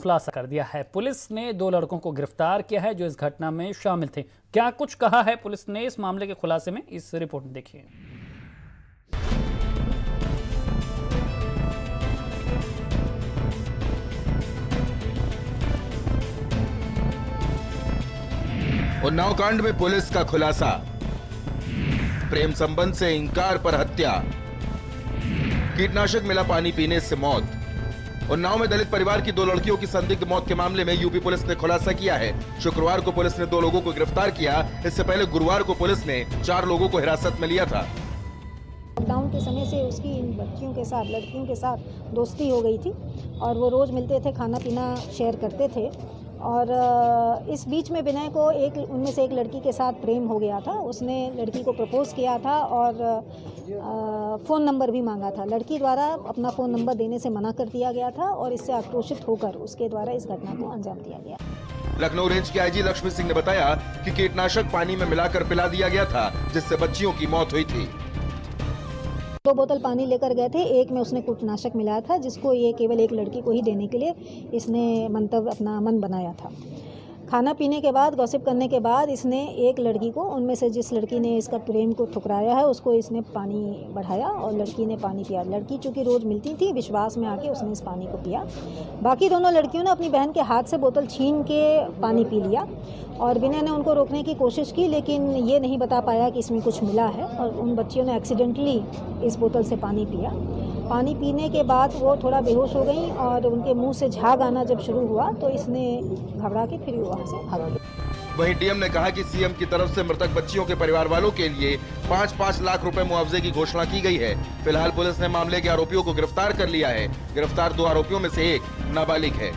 खुलासा कर दिया है। पुलिस ने 2 लड़कों को गिरफ्तार किया है जो इस घटना में शामिल थे। क्या कुछ कहा है पुलिस ने इस मामले के खुलासे में, इस रिपोर्ट में देखिए। उन्नाव कांड में पुलिस का खुलासा, प्रेम संबंध से इंकार पर हत्या, कीटनाशक मिला पानी पीने से मौत। उन्नाव में दलित परिवार की 2 लड़कियों की संदिग्ध मौत के मामले में यूपी पुलिस ने खुलासा किया है। शुक्रवार को पुलिस ने 2 लोगों को गिरफ्तार किया। इससे पहले गुरुवार को पुलिस ने 4 लोगों को हिरासत में लिया था। लॉकडाउन के समय से उसकी इन बच्चियों के साथ, लड़कियों के साथ दोस्ती हो गई थी और वो रोज़ मिलते थे, खाना पीना शेयर करते थे। और इस बीच में विनय को उनमें से एक लड़की के साथ प्रेम हो गया था। उसने लड़की को प्रपोज़ किया था और फ़ोन नंबर भी मांगा था। लड़की द्वारा अपना फ़ोन नंबर देने से मना कर दिया गया था और इससे आक्रोशित होकर उसके द्वारा इस घटना को अंजाम दिया गया। लखनऊ रेंज के आईजी लक्ष्मी सिंह ने बताया कि कीटनाशक पानी में मिलाकर पिला दिया गया था, जिससे बच्चियों की मौत हुई थी। 2 बोतल पानी लेकर गए थे, एक में उसने कीटनाशक मिलाया था जिसको ये केवल एक लड़की को ही देने के लिए इसने अपना मन बनाया था। खाना पीने के बाद, गॉसिप करने के बाद इसने एक लड़की को, उनमें से जिस लड़की ने इसका प्रेम को ठुकराया है, उसको इसने पानी बढ़ाया और लड़की ने पानी पिया। लड़की चूँकि रोज़ मिलती थी, विश्वास में आके उसने इस पानी को पिया। बाकी दोनों लड़कियों ने अपनी बहन के हाथ से बोतल छीन के पानी पी लिया और विनय ने उनको रोकने की कोशिश की, लेकिन ये नहीं बता पाया कि इसमें कुछ मिला है और उन बच्चियों ने एक्सीडेंटली इस बोतल से पानी पिया। पानी पीने के बाद वो थोड़ा बेहोश हो गई और उनके मुंह से झाग आना जब शुरू हुआ तो इसने घबरा के फिर वहाँ से भाग गई। वहीं डीएम ने कहा कि सीएम की तरफ से मृतक बच्चियों के परिवार वालों के लिए 5-5 लाख रुपए मुआवजे की घोषणा की गई है। फिलहाल पुलिस ने मामले के आरोपियों को गिरफ्तार कर लिया है। गिरफ्तार 2 आरोपियों में से एक नाबालिग है।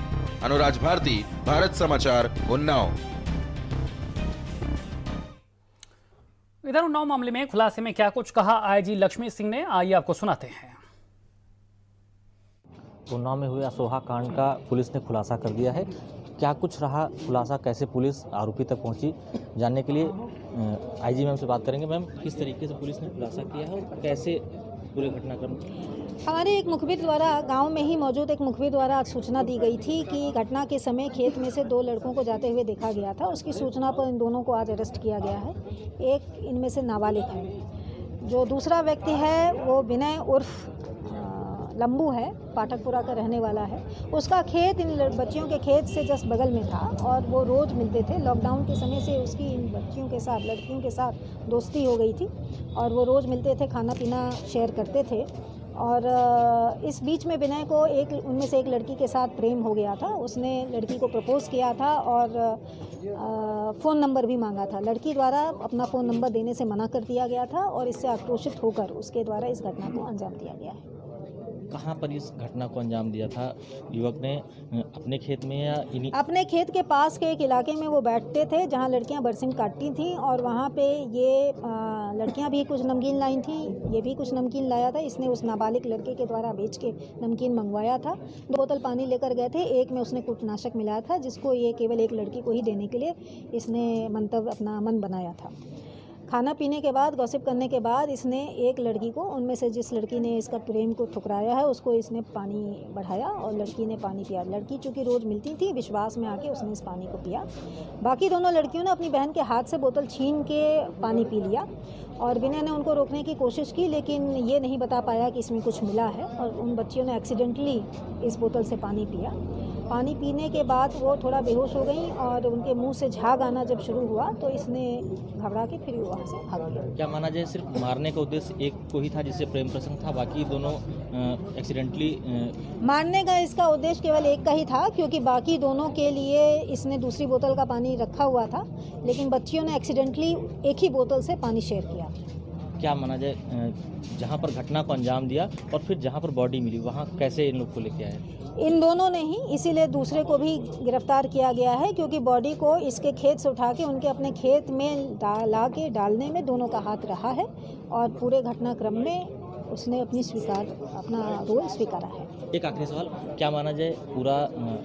अनुराज भारती, भारत समाचार, उन्नाव। इधर उन्नाव मामले में खुलासे में क्या कुछ कहा आईजी लक्ष्मी सिंह ने, आइए आपको सुनाते हैं। उन्नाव में हुए असोहा कांड का पुलिस ने खुलासा कर दिया है। क्या कुछ रहा खुलासा, कैसे पुलिस आरोपी तक पहुंची, जानने के लिए आईजी मैम से बात करेंगे। मैम, किस तरीके से पुलिस ने खुलासा किया है और कैसे पूरे घटनाक्रम? हमारे एक मुखबिर द्वारा, गांव में ही मौजूद एक मुखबिर द्वारा सूचना दी गई थी कि घटना के समय खेत में से 2 लड़कों को जाते हुए देखा गया था। उसकी सूचना पर इन दोनों को आज अरेस्ट किया गया है। एक इनमें से नाबालिग है। जो दूसरा व्यक्ति है वो विनय उर्फ लंबू है, पाठकपुरा का रहने वाला है। उसका खेत इन बच्चियों के खेत से जस्ट बगल में था और वो रोज़ मिलते थे। लॉकडाउन के समय से उसकी इन बच्चियों के साथ, लड़कियों के साथ दोस्ती हो गई थी और वो रोज़ मिलते थे, खाना पीना शेयर करते थे। और इस बीच में विनय को उनमें से एक लड़की के साथ प्रेम हो गया था। उसने लड़की को प्रपोज़ किया था और फ़ोन नंबर भी मांगा था। लड़की द्वारा अपना फ़ोन नंबर देने से मना कर दिया गया था और इससे आक्रोशित होकर उसके द्वारा इस घटना को अंजाम दिया गया है। कहाँ पर इस घटना को अंजाम दिया था युवक ने? अपने खेत में या इन्हीं? अपने खेत के पास के एक इलाके में वो बैठते थे जहाँ लड़कियाँ बरसिम काटती थीं और वहाँ पे ये लड़कियाँ भी कुछ नमकीन लाई थी, ये भी कुछ नमकीन लाया था। इसने उस नाबालिग लड़के के द्वारा बेच के नमकीन मंगवाया था। 2 बोतल पानी लेकर गए थे, एक में उसने कीटनाशक मिलाया था जिसको ये केवल एक लड़की को ही देने के लिए इसने अपना मन बनाया था। खाना पीने के बाद, गॉसिप करने के बाद इसने एक लड़की को, उनमें से जिस लड़की ने इसका प्रेम को ठुकराया है, उसको इसने पानी बढ़ाया और लड़की ने पानी पिया। लड़की चूँकि रोज़ मिलती थी, विश्वास में आके उसने इस पानी को पिया। बाकी दोनों लड़कियों ने अपनी बहन के हाथ से बोतल छीन के पानी पी लिया और विनय ने उनको रोकने की कोशिश की, लेकिन ये नहीं बता पाया कि इसमें कुछ मिला है और उन बच्चियों ने एक्सीडेंटली इस बोतल से पानी पिया। पानी पीने के बाद वो थोड़ा बेहोश हो गई और उनके मुंह से झाग आना जब शुरू हुआ तो इसने घबरा के फिर वहाँ से भाग गई। क्या माना जाए सिर्फ मारने का उद्देश्य एक को ही था जिससे प्रेम प्रसंग था, बाकी दोनों एक्सीडेंटली? मारने का इसका उद्देश्य केवल एक का ही था, क्योंकि बाकी दोनों के लिए इसने दूसरी बोतल का पानी रखा हुआ था, लेकिन बच्चियों ने एक्सीडेंटली एक ही बोतल से पानी शेयर किया। क्या माना जाए जहाँ पर घटना को अंजाम दिया और फिर जहाँ पर बॉडी मिली वहाँ कैसे इन लोग को लेके आए? इन दोनों ने ही, इसीलिए दूसरे को भी गिरफ्तार किया गया है, क्योंकि बॉडी को इसके खेत से उठा के उनके अपने खेत में ला के डालने में दोनों का हाथ रहा है और पूरे घटनाक्रम में उसने अपना रोल स्वीकारा है। एक आखिरी सवाल, क्या माना जाए पूरा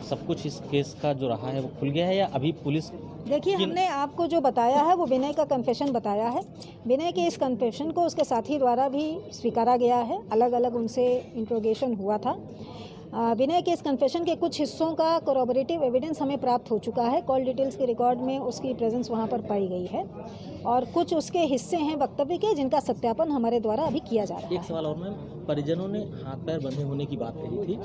सब कुछ इस केस का जो रहा है वो खुल गया है या अभी पुलिस? देखिए, हमने आपको जो बताया है वो विनय का कन्फेशन बताया है। विनय के इस कन्फेशन को उसके साथी द्वारा भी स्वीकारा गया है। अलग अलग उनसे इंट्रोगेशन हुआ था। विनय के इस कन्फेशन के कुछ हिस्सों का कोरोबोरेटिव एविडेंस हमें प्राप्त हो चुका है। कॉल डिटेल्स के रिकॉर्ड में उसकी प्रेजेंस वहाँ पर पाई गई है और कुछ उसके हिस्से हैं वक्तव्य के जिनका सत्यापन हमारे द्वारा अभी किया जा रहा है। एक सवाल और मैम, परिजनों ने हाथ पैर बंधे होने की बात कही थी,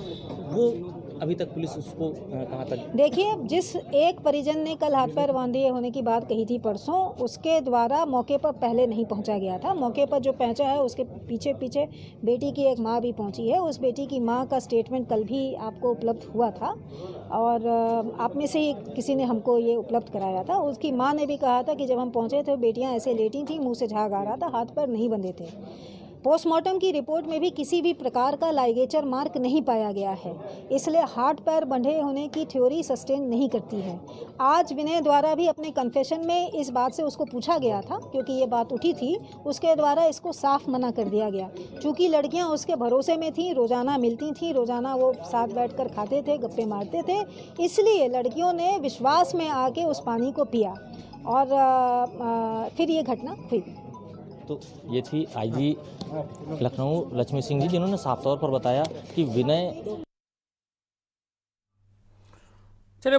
वो अभी तक पुलिस उसको कहाँ तक? देखिए, जिस एक परिजन ने कल हाथ पैर बांधे होने की बात कही थी परसों, उसके द्वारा मौके पर पहले नहीं पहुंचा गया था। मौके पर जो पहुंचा है उसके पीछे पीछे बेटी की एक माँ भी पहुंची है। उस बेटी की माँ का स्टेटमेंट कल भी आपको उपलब्ध हुआ था और आप में से ही किसी ने हमको ये उपलब्ध कराया था। उसकी माँ ने भी कहा था कि जब हम पहुँचे थे बेटियाँ ऐसे लेटी थीं, मुँह से झाग आ रहा था, हाथ पैर नहीं बंधे थे। पोस्टमार्टम की रिपोर्ट में भी किसी भी प्रकार का लाइगेचर मार्क नहीं पाया गया है, इसलिए हाथ पैर बंधे होने की थ्योरी सस्टेन नहीं करती है। आज विनय द्वारा भी अपने कन्फेशन में इस बात से उसको पूछा गया था, क्योंकि ये बात उठी थी, उसके द्वारा इसको साफ मना कर दिया गया। चूँकि लड़कियां उसके भरोसे में थीं, रोज़ाना मिलती थीं, रोज़ाना वो साथ बैठकर खाते थे, गप्पे मारते थे, इसलिए लड़कियों ने विश्वास में आके उस पानी को पिया और फिर ये घटना हुई। तो ये थी आईजी लखनऊ लक्ष्मी सिंह जी, जिन्होंने साफ तौर पर बताया कि विनय चलिए